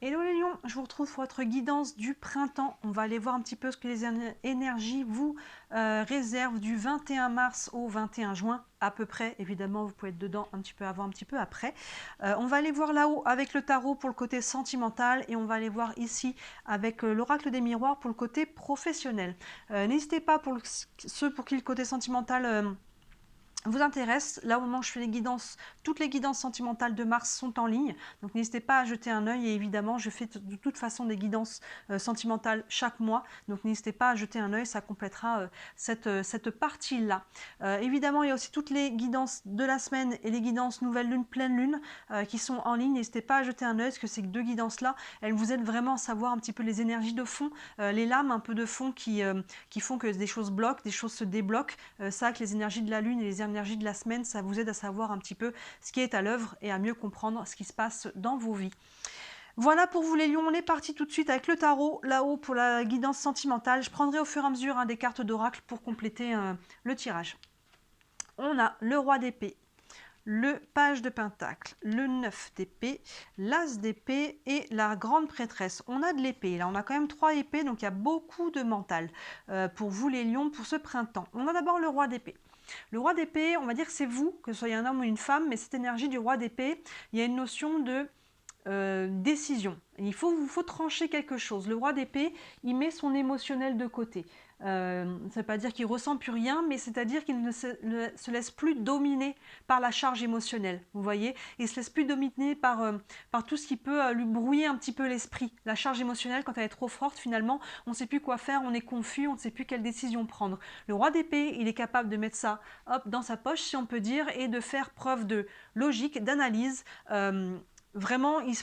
Hello les lions, je vous retrouve pour votre guidance du printemps. On va aller voir un petit peu ce que les énergies vous réservent du 21 mars au 21 juin, à peu près. Évidemment, vous pouvez être dedans un petit peu avant, un petit peu après. On va aller voir là-haut avec le tarot pour le côté sentimental et on va aller voir ici avec l'oracle des miroirs pour le côté professionnel. N'hésitez pas pour ceux pour qui le côté sentimental vous intéresse, là au moment où je fais les guidances, toutes les guidances sentimentales de Mars sont en ligne, donc n'hésitez pas à jeter un œil et évidemment je fais de toute façon des guidances sentimentales chaque mois, donc n'hésitez pas à jeter un œil, ça complétera cette partie-là. Évidemment il y a aussi toutes les guidances de la semaine et les guidances nouvelle lune, pleine lune qui sont en ligne, n'hésitez pas à jeter un œil parce que ces deux guidances-là, elles vous aident vraiment à savoir un petit peu les énergies de fond, les lames un peu de fond qui font que des choses bloquent, des choses se débloquent, ça avec les énergies de la lune et les énergie de la semaine, ça vous aide à savoir un petit peu ce qui est à l'œuvre et à mieux comprendre ce qui se passe dans vos vies. Voilà pour vous les lions, on est parti tout de suite avec le tarot, là-haut pour la guidance sentimentale. Je prendrai au fur et à mesure des cartes d'oracle pour compléter le tirage. On a le roi d'épée, le page de pentacle, le 9 d'épée, l'as d'épée et la grande prêtresse. On a de l'épée, là on a quand même 3 épées, donc il y a beaucoup de mental pour vous les lions pour ce printemps. On a d'abord le roi d'épée. Le roi d'épée, on va dire que c'est vous, que ce soit un homme ou une femme, mais cette énergie du roi d'épée, il y a une notion de décision. Il faut trancher quelque chose. Le roi d'épée, il met son émotionnel de côté. Ça ne veut pas dire qu'il ressent plus rien, mais c'est-à-dire qu'il ne se laisse plus dominer par la charge émotionnelle. Vous voyez, il se laisse plus dominer par tout ce qui peut lui brouiller un petit peu l'esprit. La charge émotionnelle, quand elle est trop forte, finalement, on ne sait plus quoi faire, on est confus, on ne sait plus quelle décision prendre. Le roi d'épée, il est capable de mettre ça, hop, dans sa poche, si on peut dire, et de faire preuve de logique, d'analyse. Vraiment, il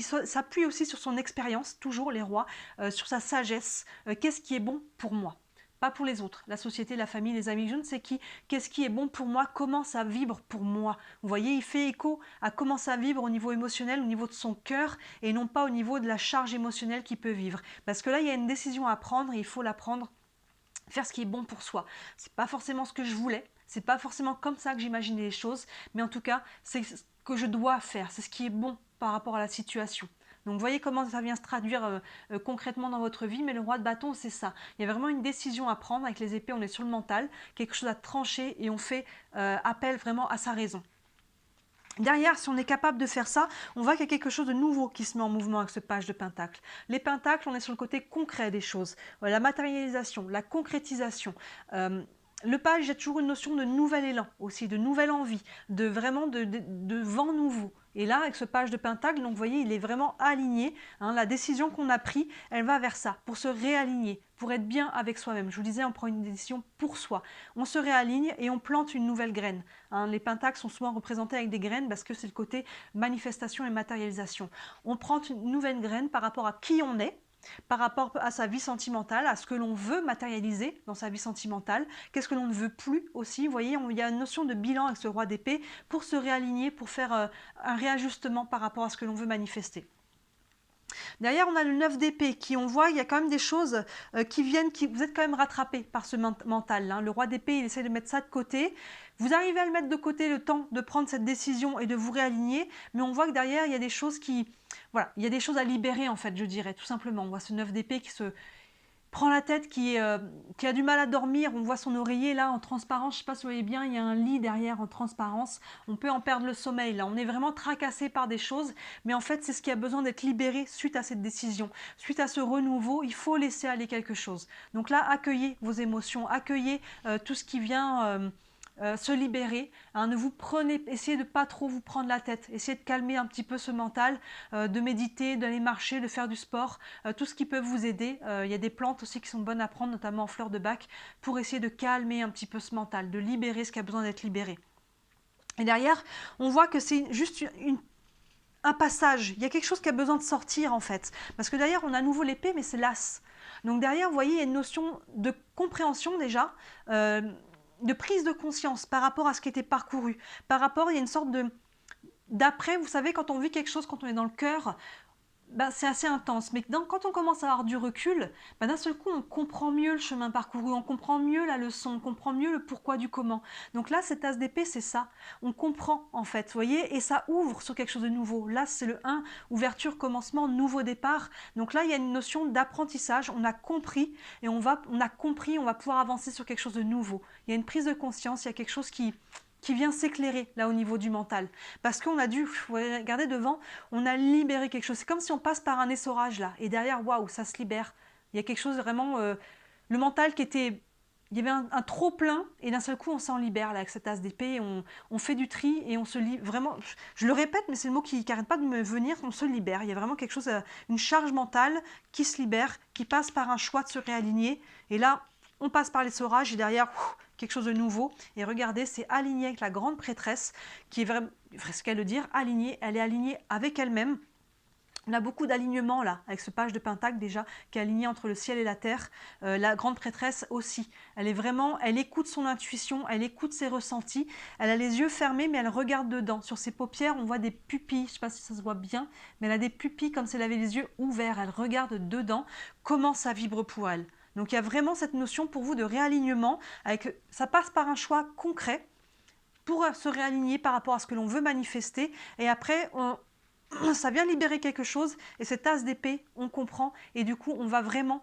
s'appuie aussi sur son expérience, toujours les rois, sur sa sagesse. Qu'est-ce qui est bon pour moi? Pas pour les autres, la société, la famille, les amis, je ne sais qui. Qu'est-ce qui est bon pour moi? Comment ça vibre pour moi? Vous voyez, il fait écho à comment ça vibre au niveau émotionnel, au niveau de son cœur, et non pas au niveau de la charge émotionnelle qu'il peut vivre. Parce que là, il y a une décision à prendre, et il faut la prendre, faire ce qui est bon pour soi. C'est pas forcément ce que je voulais, c'est pas forcément comme ça que j'imaginais les choses, mais en tout cas, c'est ce que je dois faire, c'est ce qui est bon par rapport à la situation. Donc vous voyez comment ça vient se traduire concrètement dans votre vie, mais le roi de bâton, c'est ça. Il y a vraiment une décision à prendre, avec les épées, on est sur le mental, quelque chose à trancher et on fait appel vraiment à sa raison. Derrière, si on est capable de faire ça, on voit qu'il y a quelque chose de nouveau qui se met en mouvement avec ce page de pentacle. Les pentacles, on est sur le côté concret des choses, la matérialisation, la concrétisation. Le page, il y a toujours une notion de nouvel élan aussi, de nouvelle envie, de vraiment de vent nouveau. Et là, avec ce page de pentacle, donc vous voyez, il est vraiment aligné. Hein, la décision qu'on a prise, elle va vers ça, pour se réaligner, pour être bien avec soi-même. Je vous disais, on prend une décision pour soi. On se réaligne et on plante une nouvelle graine. Hein, les pentacles sont souvent représentés avec des graines parce que c'est le côté manifestation et matérialisation. On prend une nouvelle graine par rapport à qui on est, par rapport à sa vie sentimentale, à ce que l'on veut matérialiser dans sa vie sentimentale, qu'est-ce que l'on ne veut plus aussi. Vous voyez, il y a une notion de bilan avec ce roi d'épée pour se réaligner, pour faire un réajustement par rapport à ce que l'on veut manifester. Derrière, on a le 9 d'épée qui, on voit, il y a quand même des choses qui viennent, vous êtes quand même rattrapé par ce mental. Hein. Le roi d'épée, il essaie de mettre ça de côté. Vous arrivez à le mettre de côté le temps de prendre cette décision et de vous réaligner, mais on voit que derrière, il y a des choses qui... Voilà, il y a des choses à libérer en fait, je dirais, tout simplement. On voit ce 9 d'épée qui se prend la tête, qui a du mal à dormir. On voit son oreiller là en transparence, je ne sais pas si vous voyez bien, il y a un lit derrière en transparence. On peut en perdre le sommeil là, on est vraiment tracassé par des choses, mais en fait c'est ce qui a besoin d'être libéré suite à cette décision. Suite à ce renouveau, il faut laisser aller quelque chose. Donc là, accueillez vos émotions, accueillez tout ce qui vient... se libérer, hein, ne vous prenez, essayez de pas trop vous prendre la tête, essayez de calmer un petit peu ce mental, de méditer, d'aller marcher, de faire du sport, tout ce qui peut vous aider. Il y a des plantes aussi qui sont bonnes à prendre, notamment en fleurs de bac, pour essayer de calmer un petit peu ce mental, de libérer ce qui a besoin d'être libéré. Et derrière, on voit que c'est juste un passage, il y a quelque chose qui a besoin de sortir en fait, parce que derrière on a à nouveau l'épée, mais c'est l'as. Donc derrière, vous voyez, il y a une notion de compréhension déjà, de prise de conscience par rapport à ce qui était parcouru, par rapport, il y a une sorte de d'après, vous savez, quand on vit quelque chose, quand on est dans le cœur, bah, c'est assez intense. Mais quand on commence à avoir du recul, bah, d'un seul coup, on comprend mieux le chemin parcouru, on comprend mieux la leçon, on comprend mieux le pourquoi du comment. Donc là, cet as d'épée, c'est ça. On comprend, en fait, vous voyez, et ça ouvre sur quelque chose de nouveau. Là, c'est le 1, ouverture, commencement, nouveau départ. Donc là, il y a une notion d'apprentissage. On a compris, et on a compris, on va pouvoir avancer sur quelque chose de nouveau. Il y a une prise de conscience, il y a quelque chose qui vient s'éclairer là au niveau du mental. Parce qu'on a dû, regarder devant, on a libéré quelque chose. C'est comme si on passe par un essorage là, et derrière, waouh, ça se libère. Il y a quelque chose vraiment, le mental qui était, il y avait un trop plein, et d'un seul coup on s'en libère là avec cette as d'épée, on fait du tri et on se libère, vraiment, je le répète, mais c'est le mot qui n'arrête pas de me venir, on se libère. Il y a vraiment quelque chose, une charge mentale qui se libère, qui passe par un choix de se réaligner, et là, on passe par l'essorage et derrière, quelque chose de nouveau. Et regardez, c'est aligné avec la grande prêtresse, qui est vraiment, ce qu'elle veut dire, alignée, elle est alignée avec elle-même. On a beaucoup d'alignement là, avec ce page de Pentacle déjà, qui est aligné entre le ciel et la terre. La grande prêtresse aussi. Elle est vraiment, elle écoute son intuition, elle écoute ses ressentis. Elle a les yeux fermés, mais elle regarde dedans. Sur ses paupières, on voit des pupilles. Je ne sais pas si ça se voit bien, mais elle a des pupilles comme si elle avait les yeux ouverts. Elle regarde dedans comment ça vibre pour elle. Donc il y a vraiment cette notion pour vous de réalignement. Ça passe par un choix concret pour se réaligner par rapport à ce que l'on veut manifester. Et après, ça vient libérer quelque chose, et cette as d'épée, on comprend, et du coup, on va vraiment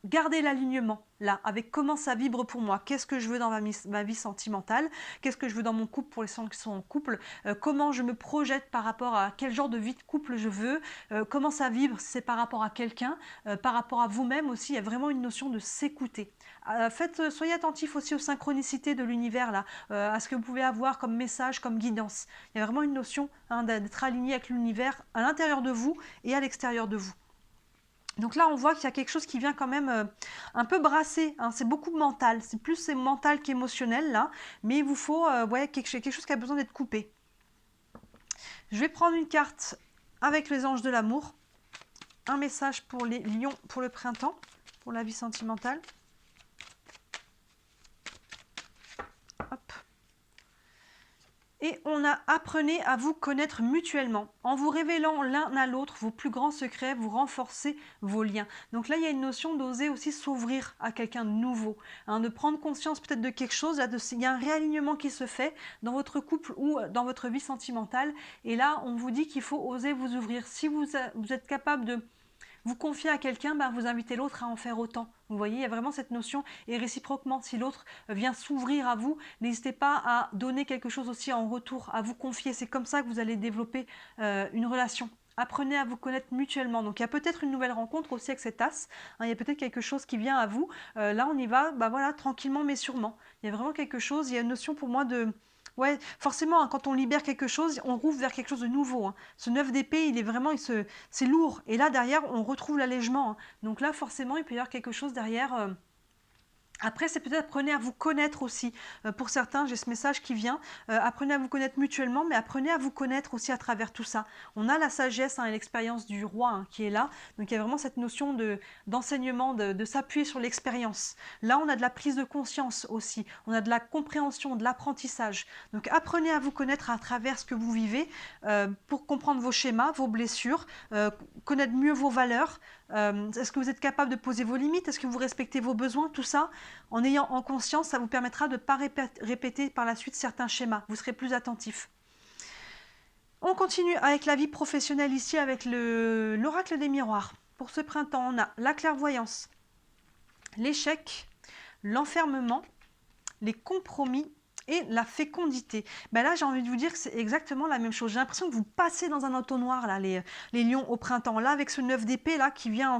garder l'alignement, là, avec comment ça vibre pour moi, qu'est-ce que je veux dans ma vie sentimentale, qu'est-ce que je veux dans mon couple pour les gens qui sont en couple, comment je me projette par rapport à quel genre de vie de couple je veux, comment ça vibre, si c'est par rapport à quelqu'un, par rapport à vous-même aussi, il y a vraiment une notion de s'écouter. Soyez attentifs aussi aux synchronicités de l'univers, là, à ce que vous pouvez avoir comme message, comme guidance. Il y a vraiment une notion d'être aligné avec l'univers à l'intérieur de vous et à l'extérieur de vous. Donc là, on voit qu'il y a quelque chose qui vient quand même un peu brasser. Hein. C'est beaucoup mental. C'est mental qu'émotionnel là. Mais il vous faut quelque chose qui a besoin d'être coupé. Je vais prendre une carte avec les anges de l'amour. Un message pour les lions pour le printemps, pour la vie sentimentale. Hop. Et on a apprenez à vous connaître mutuellement. En vous révélant l'un à l'autre vos plus grands secrets, vous renforcez vos liens. Donc là, il y a une notion d'oser aussi s'ouvrir à quelqu'un de nouveau, hein, de prendre conscience peut-être de quelque chose. Là, il y a un réalignement qui se fait dans votre couple ou dans votre vie sentimentale. Et là, on vous dit qu'il faut oser vous ouvrir. Si vous êtes capable de vous confiez à quelqu'un, vous invitez l'autre à en faire autant. Vous voyez, il y a vraiment cette notion, et réciproquement, si l'autre vient s'ouvrir à vous, n'hésitez pas à donner quelque chose aussi en retour, à vous confier. C'est comme ça que vous allez développer une relation. Apprenez à vous connaître mutuellement. Donc il y a peut-être une nouvelle rencontre aussi avec cet as. Hein, il y a peut-être quelque chose qui vient à vous. Là, on y va, voilà, tranquillement mais sûrement. Il y a vraiment quelque chose, il y a une notion pour moi de... Ouais, forcément, hein, quand on libère quelque chose, on rouvre vers quelque chose de nouveau. Hein. Ce 9 d'épée, il est vraiment, c'est lourd. Et là, derrière, on retrouve l'allègement. Hein. Donc là, forcément, il peut y avoir quelque chose derrière. Après, c'est peut-être apprenez à vous connaître aussi. Pour certains, j'ai ce message qui vient. Apprenez à vous connaître mutuellement, mais apprenez à vous connaître aussi à travers tout ça. On a la sagesse et l'expérience du roi qui est là. Donc il y a vraiment cette notion d'enseignement, de s'appuyer sur l'expérience. Là, on a de la prise de conscience aussi. On a de la compréhension, de l'apprentissage. Donc apprenez à vous connaître à travers ce que vous vivez pour comprendre vos schémas, vos blessures, connaître mieux vos valeurs. Est-ce que vous êtes capable de poser vos limites? Est-ce que vous respectez vos besoins? Tout ça, en ayant en conscience, ça vous permettra de ne pas répéter par la suite certains schémas. Vous serez plus attentif. On continue avec la vie professionnelle ici, avec l'oracle des miroirs. Pour ce printemps, on a la clairvoyance, l'échec, l'enfermement, les compromis et la fécondité. Là, j'ai envie de vous dire que c'est exactement la même chose. J'ai l'impression que vous passez dans un entonnoir, là, les lions au printemps. Là, avec ce 9 d'épée, là, qui vient,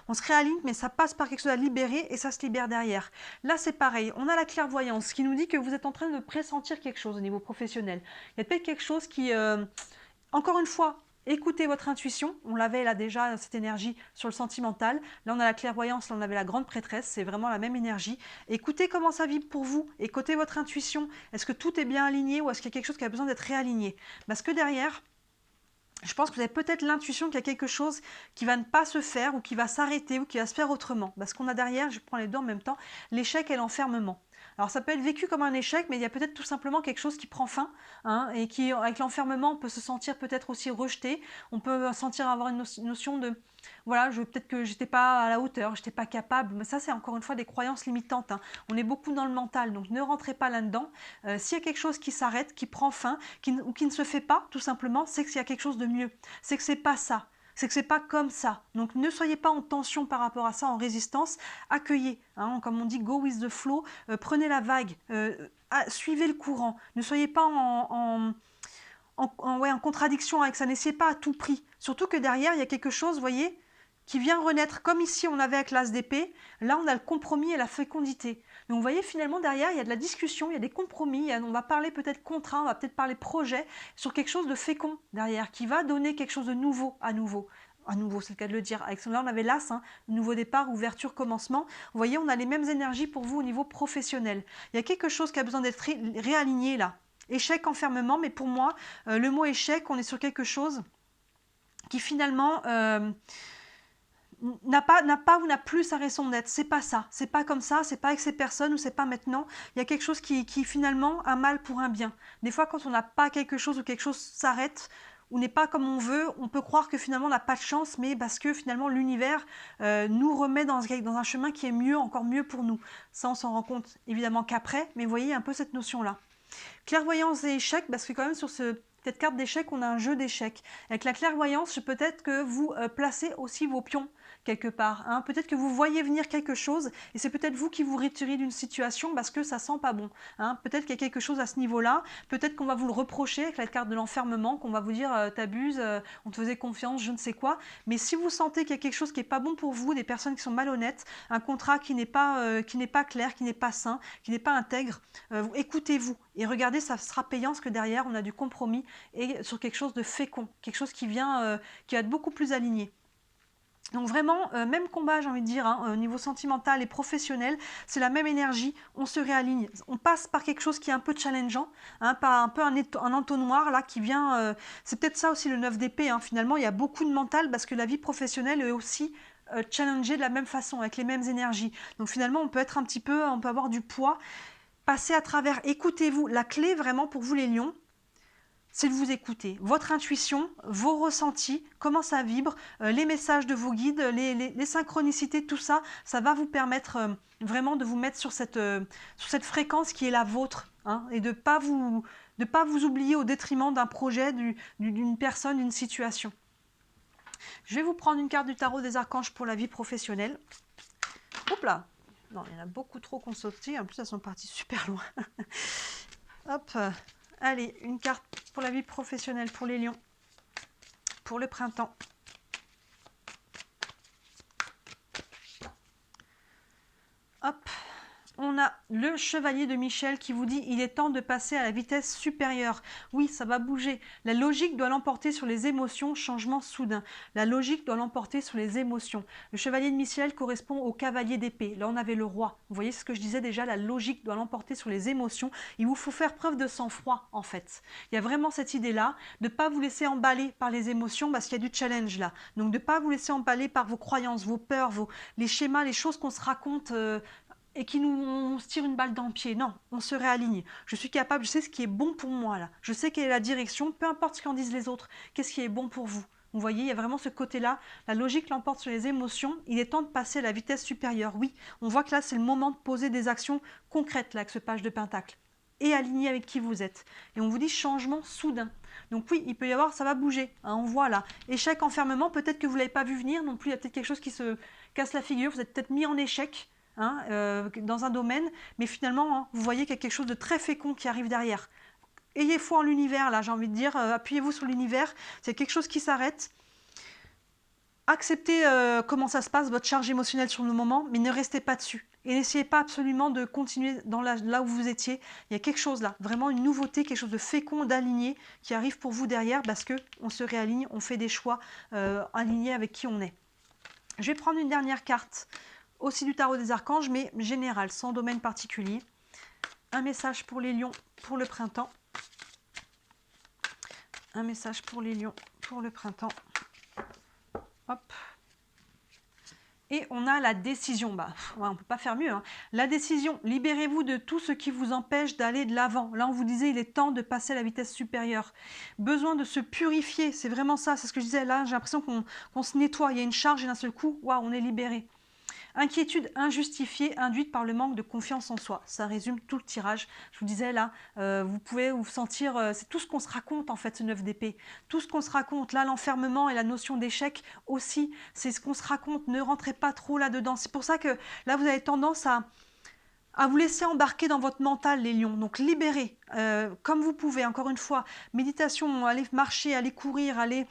on se réaligne, mais ça passe par quelque chose à libérer et ça se libère derrière. Là, c'est pareil. On a la clairvoyance qui nous dit que vous êtes en train de pressentir quelque chose au niveau professionnel. Il y a peut-être quelque chose qui, encore une fois, écoutez votre intuition. On l'avait là déjà, cette énergie sur le sentimental. Là, on a la clairvoyance, là, on avait la grande prêtresse. C'est vraiment la même énergie. Écoutez comment ça vibre pour vous. Écoutez votre intuition. Est-ce que tout est bien aligné ou est-ce qu'il y a quelque chose qui a besoin d'être réaligné? Parce que derrière, je pense que vous avez peut-être l'intuition qu'il y a quelque chose qui va ne pas se faire ou qui va s'arrêter ou qui va se faire autrement. Parce qu'on a derrière, je prends les deux en même temps, l'échec et l'enfermement. Alors ça peut être vécu comme un échec, mais il y a peut-être tout simplement quelque chose qui prend fin, hein, et qui, avec l'enfermement, on peut se sentir peut-être aussi rejeté, on peut sentir avoir une notion de, voilà, peut-être que j'étais pas à la hauteur, j'étais pas capable, mais ça c'est encore une fois des croyances limitantes, hein. On est beaucoup dans le mental, donc ne rentrez pas là-dedans. S'il y a quelque chose qui s'arrête, qui prend fin, ou qui ne se fait pas, tout simplement, c'est qu'il y a quelque chose de mieux, c'est que c'est pas ça. C'est que c'est pas comme ça. Donc ne soyez pas en tension par rapport à ça, en résistance. Accueillez, hein, comme on dit, go with the flow. Prenez la vague, suivez le courant. Ne soyez pas en contradiction avec ça. N'essayez pas à tout prix. Surtout que derrière, il y a quelque chose, vous voyez, qui vient renaître. Comme ici, on avait avec l'as d'épée. Là, on a le compromis et la fécondité. Donc, vous voyez, finalement, derrière, il y a de la discussion, il y a des compromis. On va parler peut-être contrat, on va peut-être parler projet sur quelque chose de fécond derrière, qui va donner quelque chose de nouveau à nouveau. À nouveau, c'est le cas de le dire. Avec là, on avait l'as, hein, nouveau départ, ouverture, commencement. Vous voyez, on a les mêmes énergies pour vous au niveau professionnel. Il y a quelque chose qui a besoin d'être réaligné là. Échec, enfermement, mais pour moi, le mot échec, on est sur quelque chose qui finalement n'a pas ou n'a plus sa raison d'être. C'est pas ça, c'est pas comme ça, c'est pas avec ces personnes ou c'est pas maintenant. Il y a quelque chose qui finalement a mal pour un bien. Des fois, quand on n'a pas quelque chose ou quelque chose s'arrête ou n'est pas comme on veut, on peut croire que finalement on n'a pas de chance, mais parce que finalement l'univers nous remet dans un chemin qui est mieux, encore mieux pour nous. Ça, on s'en rend compte évidemment qu'après, mais vous voyez un peu cette notion-là. Clairvoyance et échec, parce que quand même sur cette carte d'échec, on a un jeu d'échecs. Avec la clairvoyance, peut-être que vous placez aussi vos pions quelque part, hein. Peut-être que vous voyez venir quelque chose et c'est peut-être vous qui vous retirez d'une situation parce que ça sent pas bon, hein. Peut-être qu'il y a quelque chose à ce niveau-là, peut-être qu'on va vous le reprocher avec la carte de l'enfermement, qu'on va vous dire t'abuses, on te faisait confiance, je ne sais quoi. Mais si vous sentez qu'il y a quelque chose qui n'est pas bon pour vous, des personnes qui sont malhonnêtes, un contrat qui n'est pas clair, qui n'est pas sain, qui n'est pas intègre, écoutez-vous et regardez, ça sera payant parce que derrière on a du compromis et sur quelque chose de fécond, quelque chose qui vient, qui va être beaucoup plus aligné. Donc vraiment, même combat, j'ai envie de dire, hein, au niveau sentimental et professionnel, c'est la même énergie, on se réaligne. On passe par quelque chose qui est un peu challengeant, hein, par un peu un entonnoir là qui vient... c'est peut-être ça aussi le 9 d'épée, hein, finalement, il y a beaucoup de mental parce que la vie professionnelle est aussi challengée de la même façon, avec les mêmes énergies. Donc finalement, on peut être un petit peu, on peut avoir du poids, passer à travers, écoutez-vous. La clé vraiment pour vous les lions, c'est de vous écouter. Votre intuition, vos ressentis, comment ça vibre, les messages de vos guides, les synchronicités, tout ça, ça va vous permettre vraiment de vous mettre sur cette fréquence qui est la vôtre, hein, et de pas vous oublier au détriment d'un projet, d'une personne, d'une situation. Je vais vous prendre une carte du tarot des archanges pour la vie professionnelle. Hop là! Non, il y en a beaucoup trop qu'on sauté. En plus, elles sont parties super loin. Hop! Allez, une carte pour la vie professionnelle pour les lions, pour le printemps. Hop, on a le chevalier de Michel qui vous dit « Il est temps de passer à la vitesse supérieure ». Oui, ça va bouger. La logique doit l'emporter sur les émotions, changement soudain. La logique doit l'emporter sur les émotions. Le chevalier de Michel correspond au cavalier d'épée. Là, on avait le roi. Vous voyez ce que je disais déjà, la logique doit l'emporter sur les émotions. Il vous faut faire preuve de sang-froid, en fait. Il y a vraiment cette idée-là, de ne pas vous laisser emballer par les émotions, parce qu'il y a du challenge là. Donc, de ne pas vous laisser emballer par vos croyances, vos peurs, les schémas, les choses qu'on se raconte... et qui on se tire une balle dans le pied. Non, on se réaligne. Je suis capable, je sais ce qui est bon pour moi là. Je sais quelle est la direction, peu importe ce qu'en disent les autres. Qu'est-ce qui est bon pour vous? Vous voyez, il y a vraiment ce côté-là. La logique l'emporte sur les émotions. Il est temps de passer à la vitesse supérieure. Oui, on voit que là, c'est le moment de poser des actions concrètes là, avec ce page de pentacle. Et aligné avec qui vous êtes. Et on vous dit changement soudain. Donc oui, il peut y avoir, ça va bouger. Hein, on voit là. Échec, enfermement, peut-être que vous ne l'avez pas vu venir non plus. Il y a peut-être quelque chose qui se casse la figure. Vous êtes peut-être mis en échec. Hein, dans un domaine, mais finalement, hein, vous voyez qu'il y a quelque chose de très fécond qui arrive derrière. Ayez foi en l'univers, là, j'ai envie de dire, appuyez-vous sur l'univers, c'est quelque chose qui s'arrête. Acceptez comment ça se passe, votre charge émotionnelle sur le moment, mais ne restez pas dessus. Et n'essayez pas absolument de continuer là où vous étiez. Il y a quelque chose là, vraiment une nouveauté, quelque chose de fécond, d'aligné, qui arrive pour vous derrière, parce qu'on se réaligne, on fait des choix alignés avec qui on est. Je vais prendre une dernière carte, aussi du tarot des archanges, mais général, sans domaine particulier. Un message pour les lions pour le printemps. Un message pour les lions pour le printemps. Hop. Et on a la décision, bah, ouais, on ne peut pas faire mieux, hein. La décision, libérez-vous de tout ce qui vous empêche d'aller de l'avant. Là, on vous disait, il est temps de passer à la vitesse supérieure. Besoin de se purifier, c'est vraiment ça, c'est ce que je disais. Là, j'ai l'impression qu'on se nettoie, il y a une charge et d'un seul coup, waouh, on est libéré. Inquiétude injustifiée induite par le manque de confiance en soi. Ça résume tout le tirage. Je vous disais là, vous pouvez vous sentir, c'est tout ce qu'on se raconte en fait, ce 9 d'épée. Tout ce qu'on se raconte. Là, l'enfermement et la notion d'échec aussi, c'est ce qu'on se raconte. Ne rentrez pas trop là-dedans. C'est pour ça que là, vous avez tendance à vous laisser embarquer dans votre mental, les lions. Donc libérez, comme vous pouvez, encore une fois, méditation, allez marcher, allez courir, allez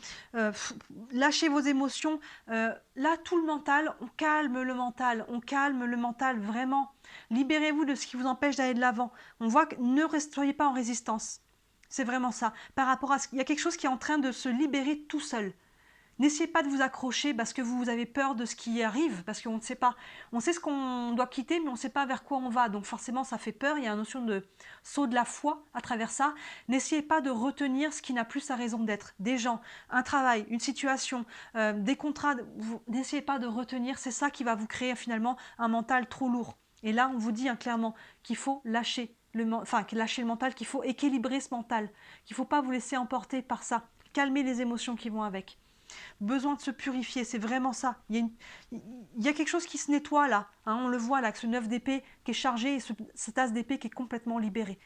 lâcher vos émotions. Là, tout le mental, on calme le mental, vraiment. Libérez-vous de ce qui vous empêche d'aller de l'avant. On voit que ne soyez pas en résistance. C'est vraiment ça. Par rapport à ce qu'il y a quelque chose qui est en train de se libérer tout seul. N'essayez pas de vous accrocher parce que vous avez peur de ce qui arrive, parce qu'on ne sait pas. On sait ce qu'on doit quitter, mais on ne sait pas vers quoi on va. Donc forcément, ça fait peur. Il y a une notion de saut de la foi à travers ça. N'essayez pas de retenir ce qui n'a plus sa raison d'être. Des gens, un travail, une situation, des contrats. N'essayez pas de retenir. C'est ça qui va vous créer finalement un mental trop lourd. Et là, on vous dit clairement qu'il faut lâcher lâcher le mental, qu'il faut équilibrer ce mental, qu'il ne faut pas vous laisser emporter par ça. Calmer les émotions qui vont avec. Besoin de se purifier, c'est vraiment ça. Il y a quelque chose qui se nettoie là, hein, on le voit là, avec ce 9 d'épée qui est chargé et cet as d'épée qui est complètement libéré.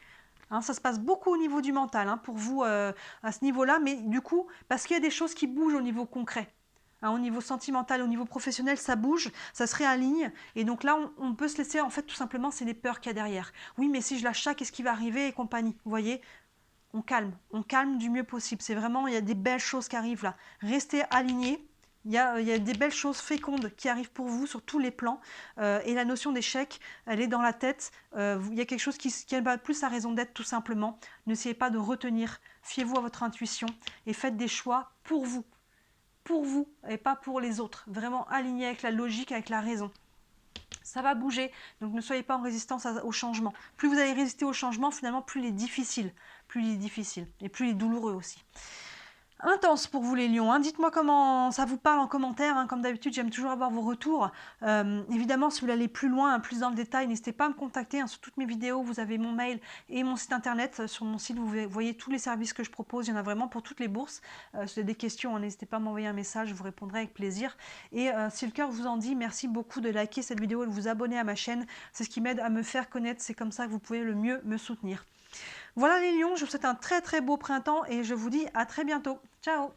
Hein, ça se passe beaucoup au niveau du mental hein, pour vous à ce niveau-là, mais du coup, parce qu'il y a des choses qui bougent au niveau concret. Hein, au niveau sentimental, au niveau professionnel, ça bouge, ça se réaligne, et donc là, on peut se laisser, en fait, tout simplement, c'est les peurs qu'il y a derrière. Oui, mais si je lâche ça, qu'est-ce qui va arriver et compagnie. Vous voyez, on calme du mieux possible. C'est vraiment, il y a des belles choses qui arrivent là. Restez alignés. Il y a des belles choses fécondes qui arrivent pour vous sur tous les plans. Et la notion d'échec, elle est dans la tête. Il y a quelque chose qui n'a plus sa raison d'être tout simplement. N'essayez pas de retenir. Fiez-vous à votre intuition et faites des choix pour vous. Pour vous et pas pour les autres. Vraiment aligné avec la logique, avec la raison. Ça va bouger, donc ne soyez pas en résistance au changement. Plus vous allez résister au changement, finalement, plus il est difficile. Plus il est difficile. Et plus il est douloureux aussi. Intense pour vous les lions, hein. Dites-moi comment ça vous parle en commentaire, hein. Comme d'habitude j'aime toujours avoir vos retours. Évidemment si vous voulez aller plus loin, hein, plus dans le détail, n'hésitez pas à me contacter, hein. Sur toutes mes vidéos vous avez mon mail et mon site internet. Sur mon site vous voyez tous les services que je propose, il y en a vraiment pour toutes les bourses. Si vous avez des questions, hein, n'hésitez pas à m'envoyer un message, je vous répondrai avec plaisir. Et si le cœur vous en dit, merci beaucoup de liker cette vidéo et de vous abonner à ma chaîne, c'est ce qui m'aide à me faire connaître, c'est comme ça que vous pouvez le mieux me soutenir. Voilà les lions, je vous souhaite un très très beau printemps et je vous dis à très bientôt. Ciao!